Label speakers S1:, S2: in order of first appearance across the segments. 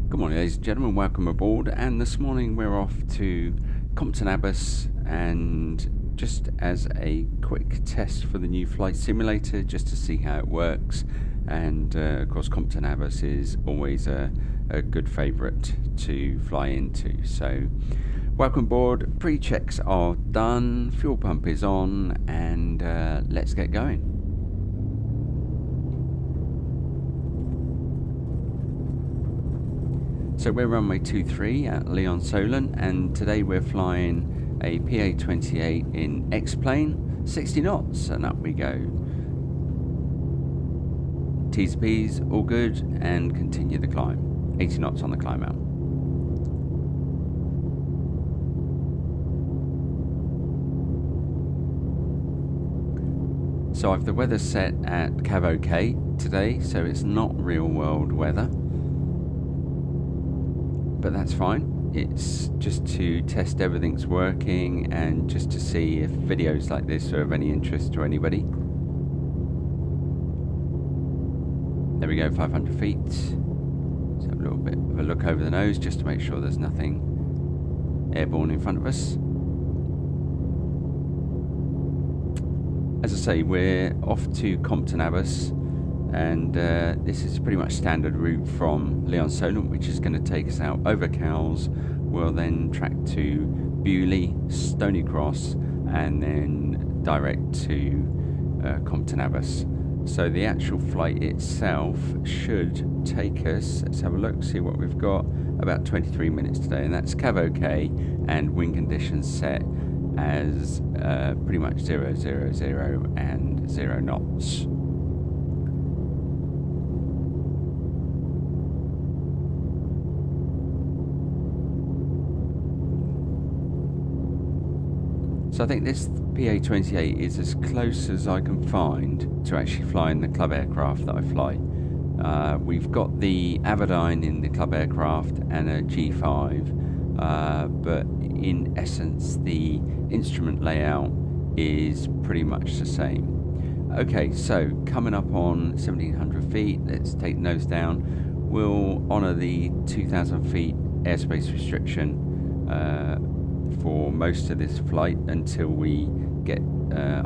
S1: Good morning, ladies and gentlemen, welcome aboard. And this morning we're off to Compton Abbas, and just as a quick test for the new flight simulator, just to see how it works. And of course Compton Abbas is always a good favourite to fly into. So welcome aboard, pre-checks are done, fuel pump is on, and let's get going. So we're runway 23 at Lyon Solent, and today we're flying a PA-28 in XPlane, 60 knots, and up we go. T's and P's, all good, and continue the climb. 80 knots on the climb out. So I've the weather set at Cav OK today, so it's not real world weather. But that's fine. It's just to test everything's working and just to see if videos like this are of any interest to anybody. There we go, 500 feet. Let's have a little bit of a look over the nose just to make sure there's nothing airborne in front of us. As I say, we're off to Compton Abbas, and this is pretty much standard route from Lyon Solent, which is going to take us out over Cowes. We'll then track to Bewley, Stony Cross, and then direct to Compton Abbas. So the actual flight itself should take us, let's have a look, see what we've got, about 23 minutes today, and that's Cav OK, and wind conditions set as pretty much 0, 0, 0 and 0 knots. So I think this PA-28 is as close as I can find to actually flying the club aircraft that I fly. We've got the Aberdeen in the club aircraft and a G5, but in essence the instrument layout is pretty much the same. Okay, so coming up on 1700 feet, let's take nose down. We'll honour the 2000 feet airspace restriction for most of this flight until we get,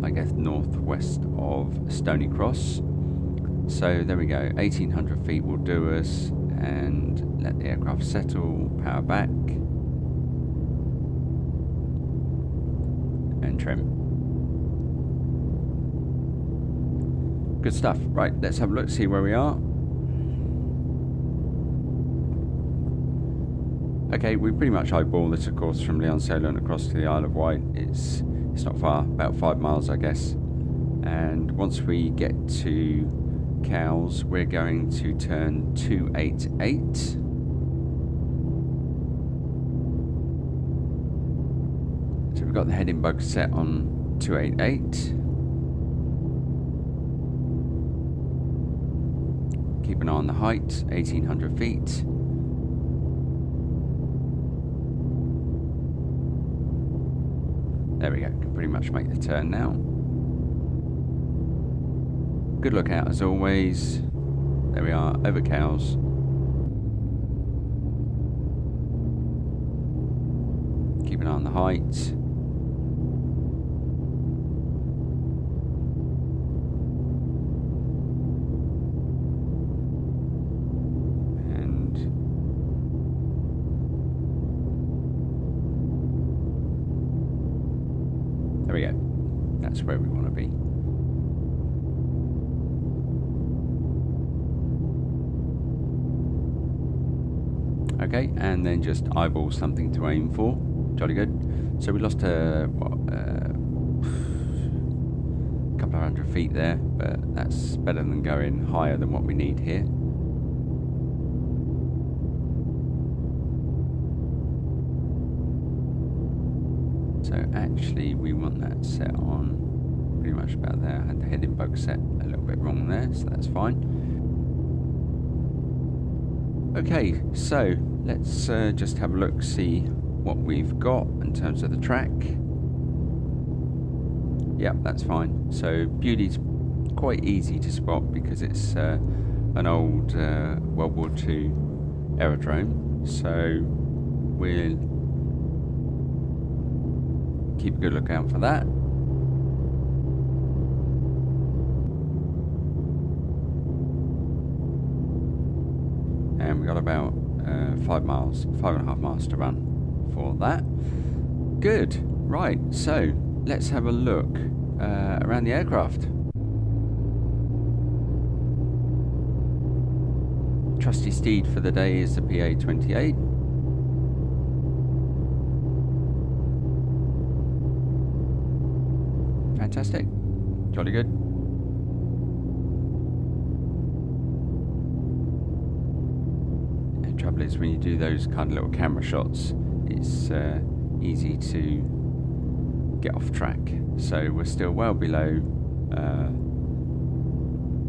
S1: I guess, northwest of Stony Cross. So there we go, 1800 feet will do us, and let the aircraft settle, power back, and trim. Good stuff. Right, let's have a look, see where we are. Okay, we pretty much eyeball this, of course, from Lyon Solent across to the Isle of Wight. It's not far, about 5 miles, I guess. And once we get to Cowes, we're going to turn 288. So we've got the heading bug set on 288. Keep an eye on the height, 1800 feet. There we go, can pretty much make the turn now. Good lookout as always. There we are, over Cowes. Keep an eye on the height. There we go, that's where we want to be. Okay, and then just eyeball something to aim for. Jolly good. So we lost a couple of hundred feet there, but that's better than going higher than what we need here. So actually we want that set on pretty much about there. I had the heading bug set a little bit wrong there, so that's fine. Okay, so let's just have a look, see what we've got in terms of the track. Yep, that's fine. So Bewley's quite easy to spot because it's an old World War II aerodrome, so we'll keep a good lookout for that. And we got about 5.5 miles to run for that. Good. Right, so let's have a look around the aircraft. Trusty steed for the day is the PA-28. Fantastic. Jolly good. And the trouble is, when you do those kind of little camera shots, it's easy to get off track. So we're still well below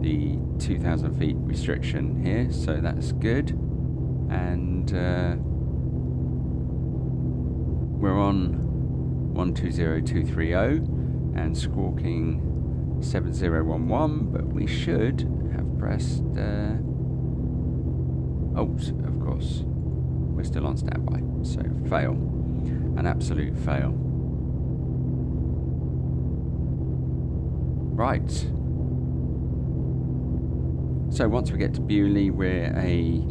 S1: the 2,000 feet restriction here, so that's good. And we're on 120230 and squawking 7011, but we should have pressed oh, of course we're still on standby, so fail, an absolute fail. Right, so once we get to Bewley, we're a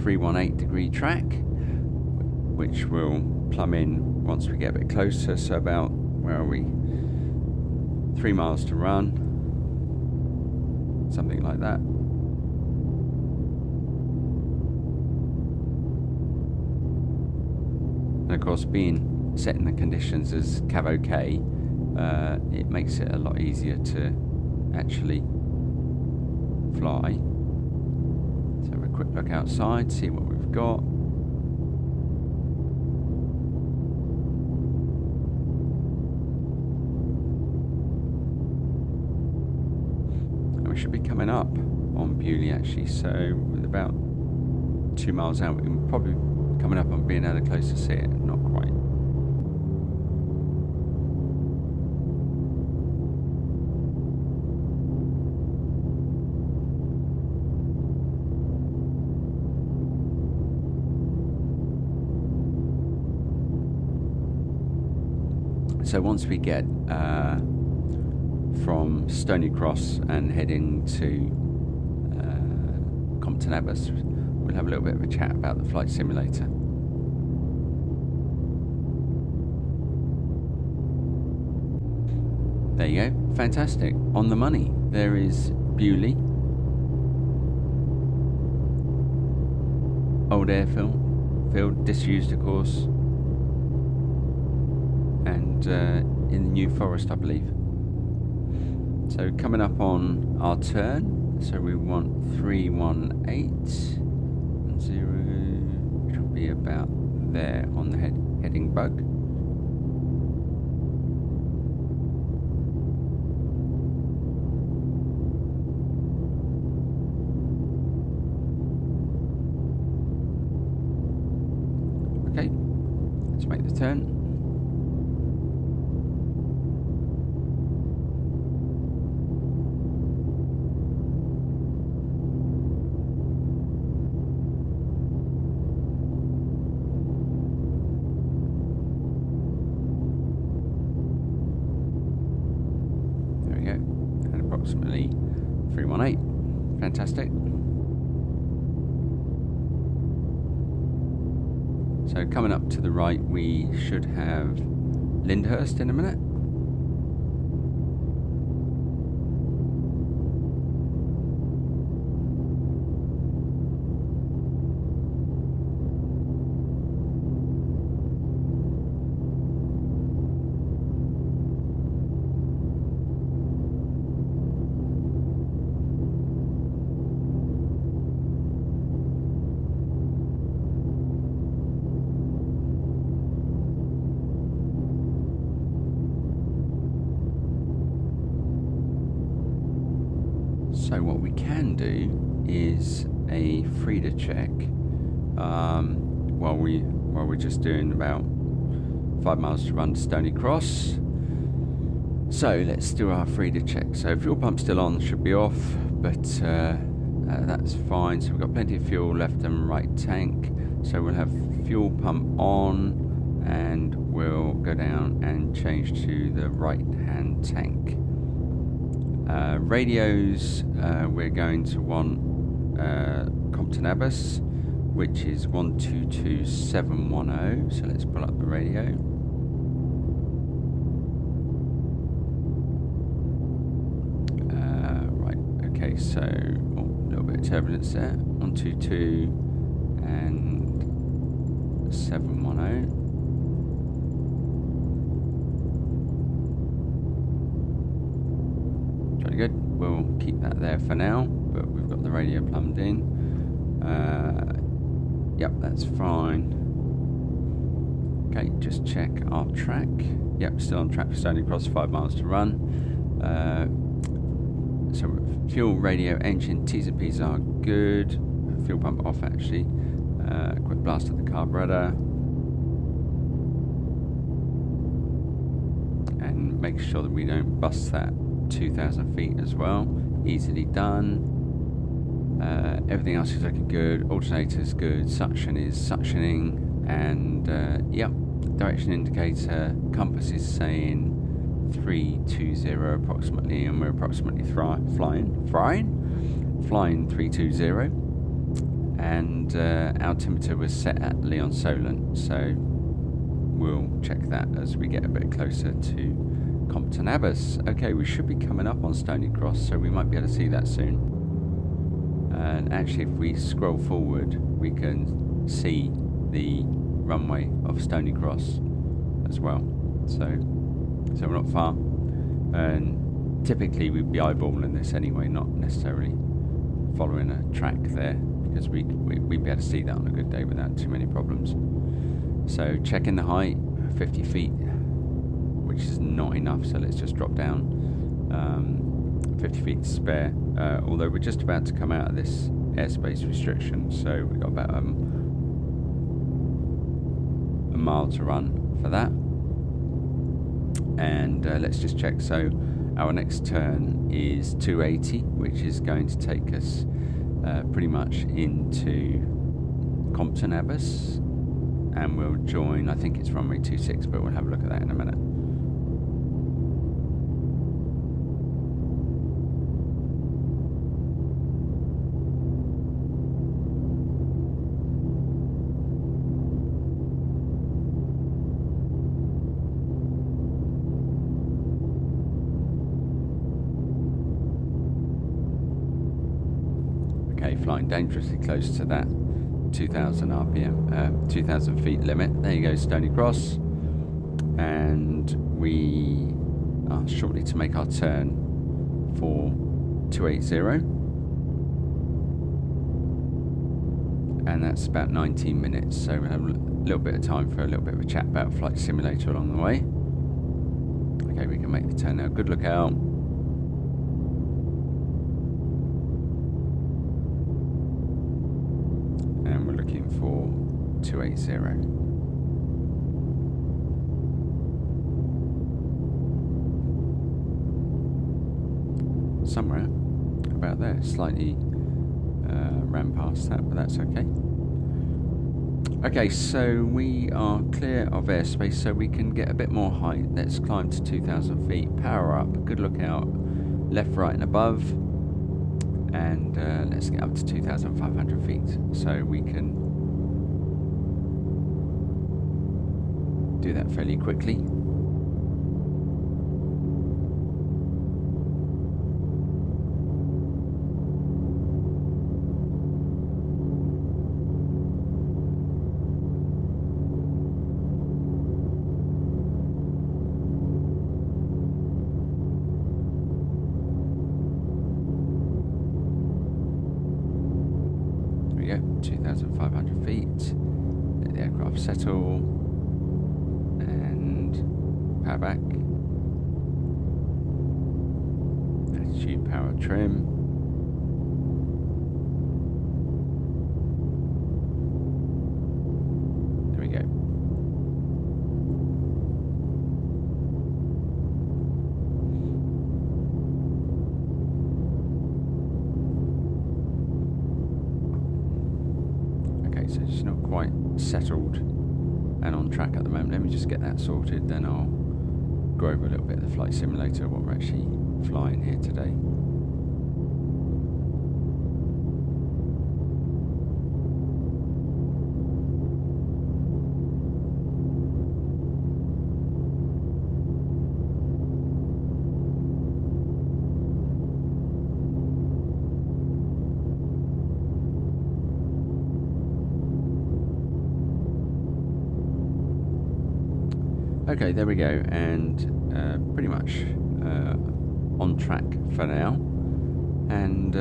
S1: 318 degree track, which will plumb in once we get a bit closer. So about, where are we, 3 miles to run, something like that. And of course, being set in the conditions as Cav OK, it makes it a lot easier to actually fly. So have a quick look outside, see what we've got. And we should be coming up on Bewley actually, so with about 2 miles out, we're probably coming up on being able to close to see it, not quite. So once we get from Stony Cross and heading to Compton Abbas, we'll have a little bit of a chat about the flight simulator. There you go, fantastic, on the money. There is Bewley, old airfield, disused of course, and in the New Forest, I believe. So coming up on our turn, so we want 318 0, which will be about there on the heading bug. Okay, let's make the turn. Approximately 318. Fantastic. So coming up to the right, we should have Lyndhurst in a minute. So what we can do is a Frida check while we're just doing about 5 miles to run to Stony Cross. So let's do our Frida check. So fuel pump still on, should be off, but That's fine. So we've got plenty of fuel left and right tank. So we'll have fuel pump on, and we'll go down and change to the right hand tank. Radios, we're going to want Compton Abbas, which is 122710. So let's pull up the radio. Right, okay, so a little bit of turbulence there. 122 and 710. Jolly good. We'll keep that there for now, but we've got the radio plumbed in. Yep, that's fine. Okay, just check our track. Yep, still on track for Stony Cross, 5 miles to run. So fuel, radio, engine, T's and P's are good. Fuel pump off actually. Quick blast of the carburetor. And make sure that we don't bust that 2,000 feet as well. Easily done. Everything else is looking good. Alternator's good. Suction is suctioning. And yep, direction indicator. Compass is saying 320 approximately, and we're approximately flying 320. And altimeter was set at Leon Solent, so we'll check that as we get a bit closer to Compton Abbas. Okay, we should be coming up on Stony Cross, so we might be able to see that soon. And actually, if we scroll forward, we can see the runway of Stony Cross as well. So we're not far. And typically, we'd be eyeballing this anyway, not necessarily following a track there, because we'd be able to see that on a good day without too many problems. So checking the height, 50 feet, which is not enough, so let's just drop down 50 feet to spare, although we're just about to come out of this airspace restriction, so we've got about a mile to run for that. And let's just check. So our next turn is 280, which is going to take us pretty much into Compton Abbas, and we'll join, I think it's runway 26, but we'll have a look at that in a minute. Flying dangerously close to that 2,000 RPM, 2,000 feet limit. There you go, Stony Cross. And we are shortly to make our turn for 280. And that's about 19 minutes. So we'll have a little bit of time for a little bit of a chat about Flight Simulator along the way. Okay, we can make the turn now. Good look out. And we're looking for 280. Somewhere about there, slightly ran past that, but that's okay. Okay, so we are clear of airspace, so we can get a bit more height. Let's climb to 2,000 feet, power up, good look out, left, right and above. And let's get up to 2,500 feet, so we can do that fairly quickly. There we go, 2,500 feet. Let the aircraft settle. Power back. Attitude, power trim. There we go. so it's not quite settled and on track at the moment. Let me just get that sorted, then I'll go over a little bit of the flight simulator, what we're actually flying here today. Okay, there we go, and pretty much on track for now. And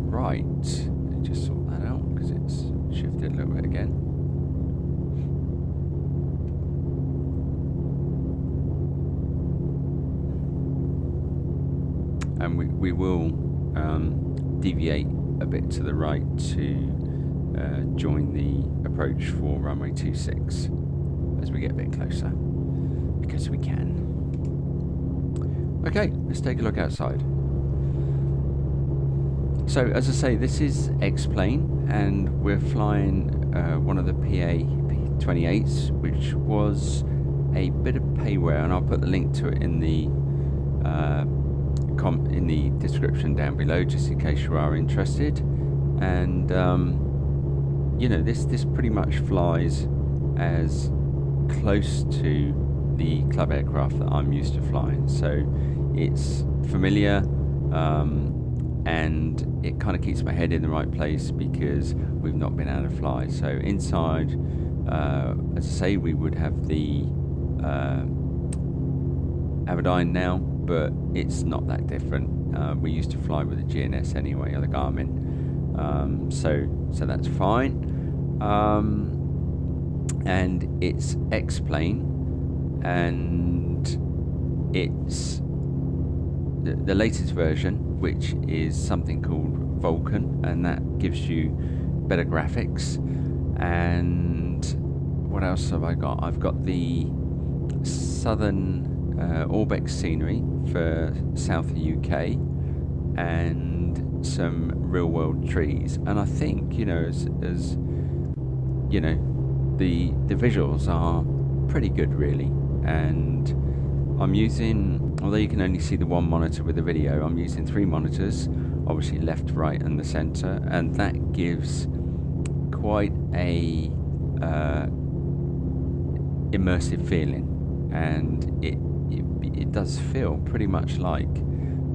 S1: right, let me just sort that out because it's shifted a little bit again. And we will deviate a bit to the right to join the approach for runway 26 as we get a bit closer, because we can. Okay, let's take a look outside. So as I say, this is XPlane, and we're flying one of the PA-28s, which was a bit of payware, and I'll put the link to it in the description down below, just in case you are interested. And you know, this pretty much flies as close to the club aircraft that I'm used to flying, so it's familiar, and it kind of keeps my head in the right place because we've not been able to fly. So inside, as I say, we would have the Aberdeen now, but it's not that different. We used to fly with the GNS anyway, or the Garmin, so that's fine. And it's XPlane, and it's the latest version, which is something called Vulcan, and that gives you better graphics. And what else have I got? I've got the southern Orbex scenery for south of the UK, and some real world trees. And I think, you know, as you know, the visuals are pretty good really. And I'm using, although you can only see the one monitor with the video, I'm using 3 monitors, obviously left, right and the center, and that gives quite a immersive feeling, and it does feel pretty much like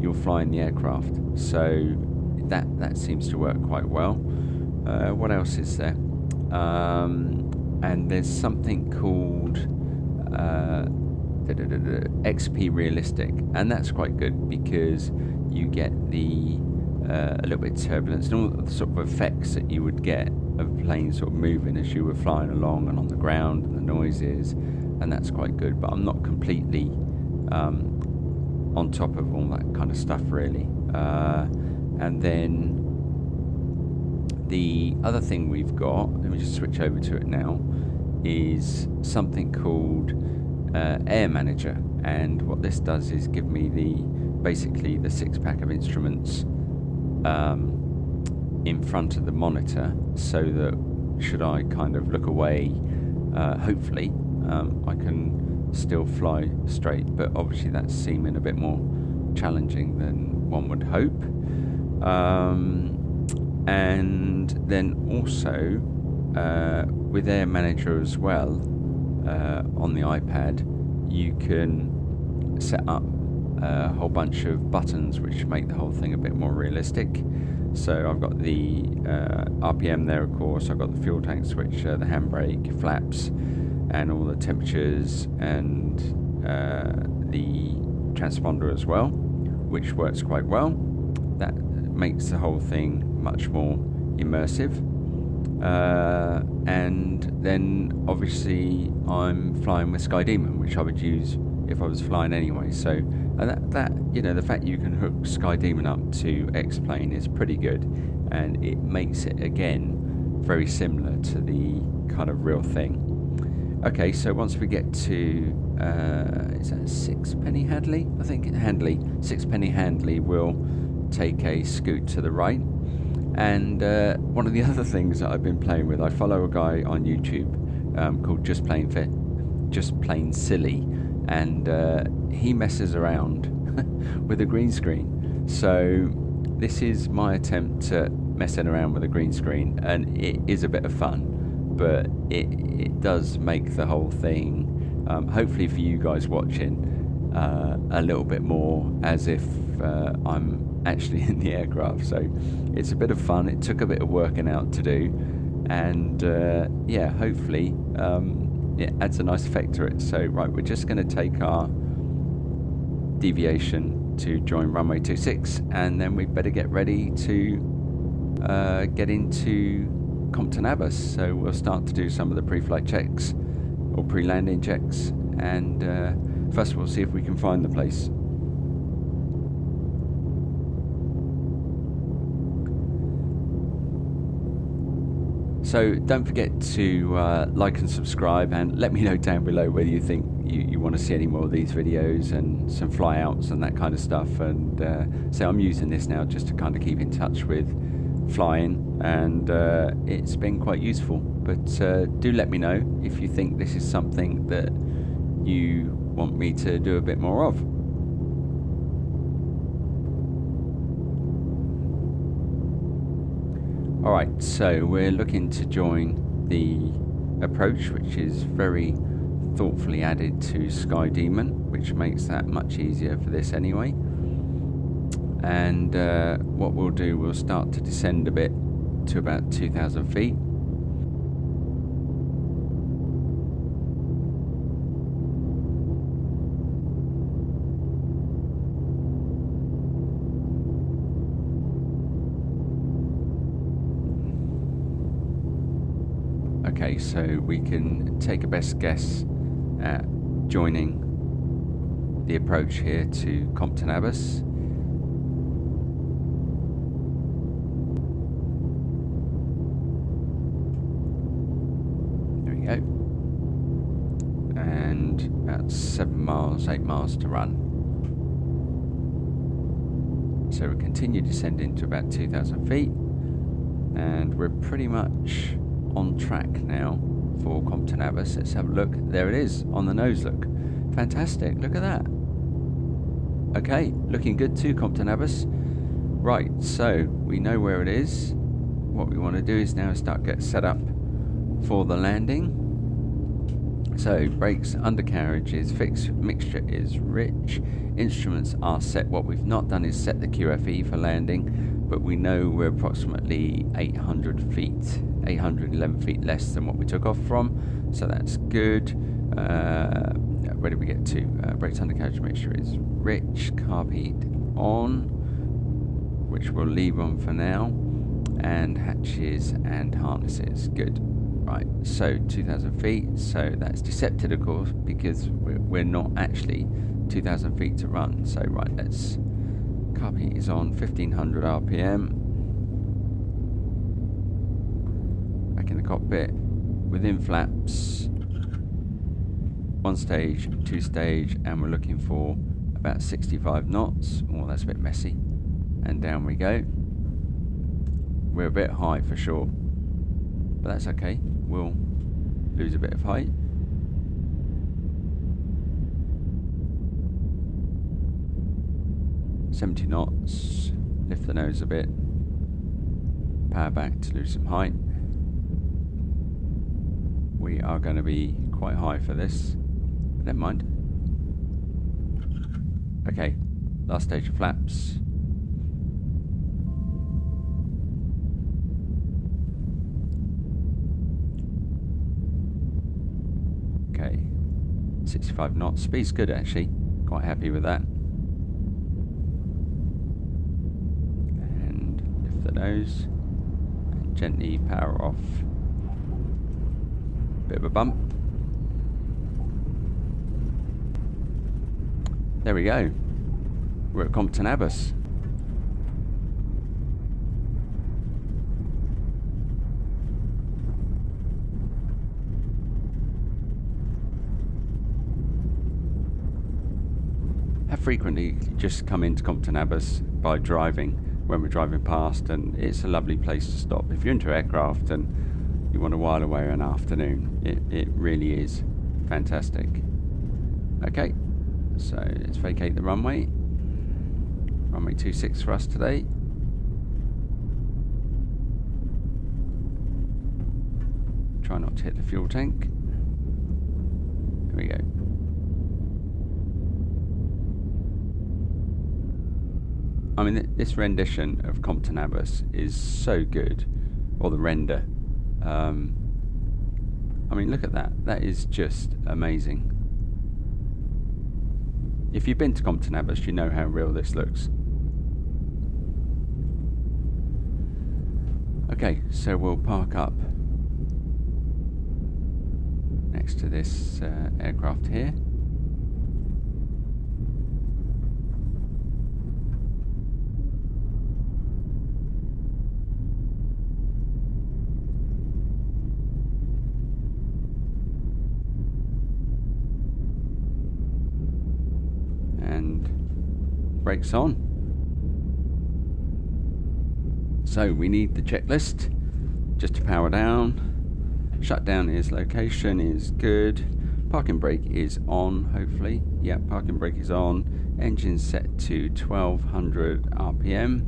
S1: you're flying the aircraft, so that seems to work quite well. What else is there? And there's something called XP realistic, and that's quite good because you get the a little bit of turbulence and all the sort of effects that you would get of planes sort of moving as you were flying along and on the ground, and the noises, and that's quite good. But I'm not completely on top of all that kind of stuff really. And then the other thing we've got, let me just switch over to it now, is something called Air Manager, and what this does is give me basically the 6-pack of instruments in front of the monitor, so that should I kind of look away, hopefully I can still fly straight, but obviously that's seeming a bit more challenging than one would hope. And then also with Air Manager as well, on the iPad you can set up a whole bunch of buttons which make the whole thing a bit more realistic. So I've got the RPM there, of course, I've got the fuel tank switch, the handbrake, flaps, and all the temperatures, and the transponder as well, which works quite well. That makes the whole thing much more immersive. And then obviously I'm flying with Sky Demon, which I would use if I was flying anyway. So that you know, the fact you can hook Sky Demon up to XPlane is pretty good, and it makes it again very similar to the kind of real thing. Okay, so once we get to is that Sixpenny Hadley? I think Handley, Sixpenny Handley, will take a scoot to the right, And one of the other things that I've been playing with, I follow a guy on YouTube called Just Plain Silly, and he messes around with a green screen. So this is my attempt at messing around with a green screen, and it is a bit of fun, but it does make the whole thing, hopefully for you guys watching, a little bit more as if I'm actually in the aircraft. So it's a bit of fun. It took a bit of working out to do, and yeah, hopefully it adds a nice effect to it. So right, we're just going to take our deviation to join runway 26, and then we better get ready to get into Compton Abbas. So we'll start to do some of the pre-flight checks or pre-landing checks, and first we'll see if we can find the place. So don't forget to like and subscribe, and let me know down below whether you think you want to see any more of these videos and some flyouts and that kind of stuff. And so I'm using this now just to kind of keep in touch with flying, and it's been quite useful. But do let me know if you think this is something that you want me to do a bit more of. Alright, so we're looking to join the approach, which is very thoughtfully added to Sky Demon, which makes that much easier for this anyway. And what we'll do, we'll start to descend a bit to about 2,000 feet. Okay, so we can take a best guess at joining the approach here to Compton Abbas. There we go. And about 7 miles, 8 miles to run. So we'll continue descending to about 2,000 feet, and we're pretty much on track now for Compton Abbas. Let's have a look. There it is on the nose. Look, fantastic. Look at that. Okay, looking good too, Compton Abbas. Right, so we know where it is. What we want to do is now start get set up for the landing. So brakes, undercarriage is fixed, mixture is rich, instruments are set. What we've not done is set the QFE for landing, but we know we're approximately 800 feet, 811 feet less than what we took off from, so that's good. Where did we get to? Brakes, undercarriage mixture is rich, carb heat on, which we'll leave on for now, and hatches and harnesses, good. Right, so 2,000 feet, so that's decepted of course, because we're not actually 2,000 feet to run. So right, let's, carb heat is on, 1500 RPM. Back in the cockpit, within flaps, 1 stage, 2 stage, and we're looking for about 65 knots. Oh, that's a bit messy. And down we go. We're a bit high for sure, but that's okay. We'll lose a bit of height. "70 knots, lift the nose a bit, power back to lose some height." We are going to be quite high for this, but never mind. Okay, last stage of flaps. Okay, 65 knots, speed's good actually, quite happy with that. And lift the nose, and gently power off. Bit of a bump. There we go, we're at Compton Abbas. Have frequently just come into Compton Abbas by driving, when we're driving past, and it's a lovely place to stop. If you're into aircraft and you want to while away an afternoon, it really is fantastic. Okay, so let's vacate the runway. Runway 26 for us today. Try not to hit the fuel tank. Here we go. I mean, this rendition of Compton Abbas is so good, or the render. I mean, look at that. That is just amazing. If you've been to Compton Abbas, you know how real this looks. Okay, so we'll park up next to this aircraft here. And brakes on. So we need the checklist just to power down. Shutdown is location is good. Parking brake is on, hopefully. Yeah, parking brake is on. Engine set to 1200 RPM.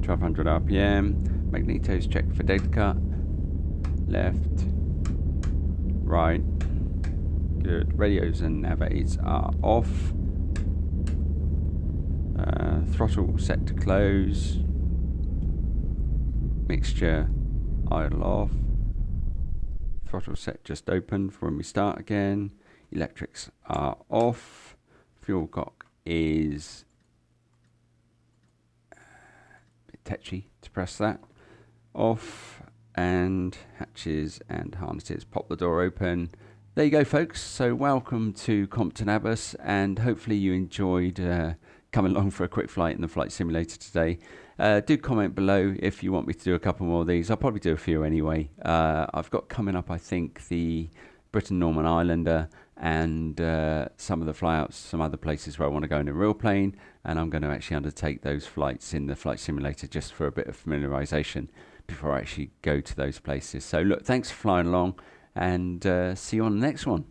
S1: 1200 RPM. Magnetos checked for dead cut. Left. Right. Good. Radios and nav aids are off. Throttle set to close. Mixture idle off. Throttle set just open for when we start again. Electrics are off. Fuel cock is a bit tetchy to press that. Off. And hatches and harnesses. Pop the door open. There you go, folks. So welcome to Compton Abbas, and hopefully you enjoyed coming along for a quick flight in the flight simulator today. Do comment below if you want me to do a couple more of these. I'll probably do a few anyway. I've got coming up, I think, the Britain-Norman Islander and some of the flyouts, some other places where I want to go in a real plane, and I'm going to actually undertake those flights in the flight simulator just for a bit of familiarization before I actually go to those places. So look, thanks for flying along, and see you on the next one.